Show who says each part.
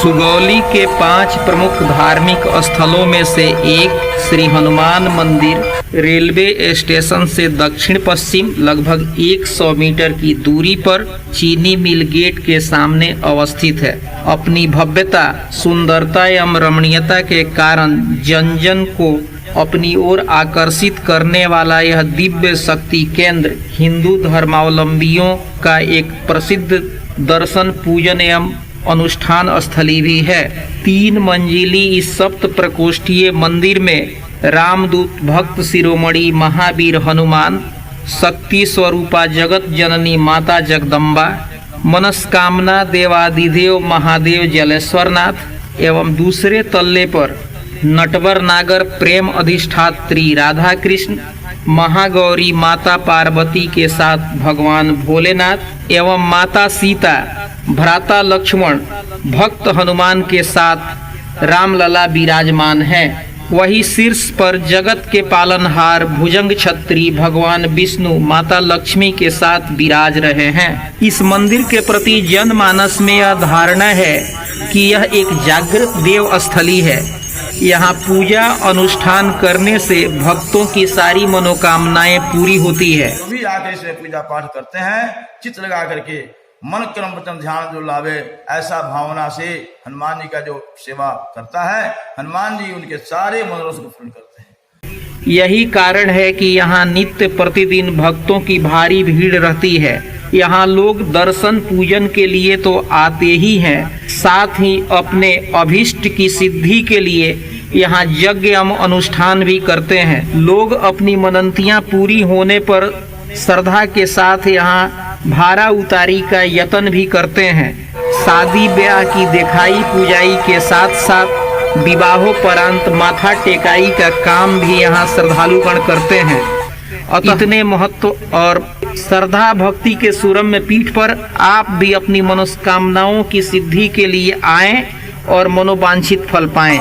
Speaker 1: सुगौली के 5 प्रमुख धार्मिक स्थलों में से एक श्री हनुमान मंदिर रेलवे स्टेशन से दक्षिण पश्चिम लगभग 100 मीटर की दूरी पर चीनी मिल गेट के सामने अवस्थित है। अपनी भव्यता, सुंदरता एवं रमणीयता के कारण जन जन को अपनी ओर आकर्षित करने वाला यह दिव्य शक्ति केंद्र हिंदू धर्मावलंबियों का एक प्रसिद्ध दर्शन, पूजन एवं अनुष्ठान स्थली भी है। 3 मंजिली इस सप्त प्रकोष्ठीय मंदिर में रामदूत भक्त शिरोमणि महावीर हनुमान, शक्ति स्वरूपा जगत जननी माता जगदम्बा, मनस्कामना देवादिदेव महादेव जलेश्वरनाथ एवं दूसरे तल्ले पर नटवर नागर प्रेम अधिष्ठात्री राधा कृष्ण, महागौरी माता पार्वती के साथ भगवान भोलेनाथ एवं माता सीता, भ्राता लक्ष्मण, भक्त हनुमान के साथ रामलला विराजमान है। वही शीर्ष पर जगत के पालनहार भुजंग छत्री भगवान विष्णु माता लक्ष्मी के साथ विराज रहे हैं। इस मंदिर के प्रति जनमानस में यह धारणा है कि यह एक जागृत देव स्थली है। यहाँ पूजा अनुष्ठान करने से भक्तों की सारी मनोकामनाएं पूरी होती है।
Speaker 2: जो भी आकर इसमें पूजा पाठ करते हैं, चित्त लगा करके मन कर्म वचन ध्यान जो लावे, ऐसा भावना से हनुमान जी का जो सेवा करता है, हनुमान जी उनके सारे मनोरथ को पूर्ण करते हैं।
Speaker 1: यही कारण है कि यहाँ नित्य प्रतिदिन भक्तों की भारी भीड़ रहती है। यहाँ लोग दर्शन पूजन के लिए तो आते ही हैं, साथ ही अपने अभिष्ट की सिद्धि के लिए यहाँ यज्ञ एवं अनुष्ठान भी करते हैं। लोग अपनी मनंतियाँ पूरी होने पर श्रद्धा के साथ यहाँ भारा उतारी का यत्न भी करते हैं। शादी ब्याह की देखाई पूजाई के साथ साथ विवाहोपरांत माथा टेकाई का काम भी यहाँ श्रद्धालुगण करते हैं। इतने महत्व और श्रद्धा भक्ति के सुरम्य पीठ पर आप भी अपनी मनोकामनाओं की सिद्धि के लिए आएं और मनोवांछित फल पाएं।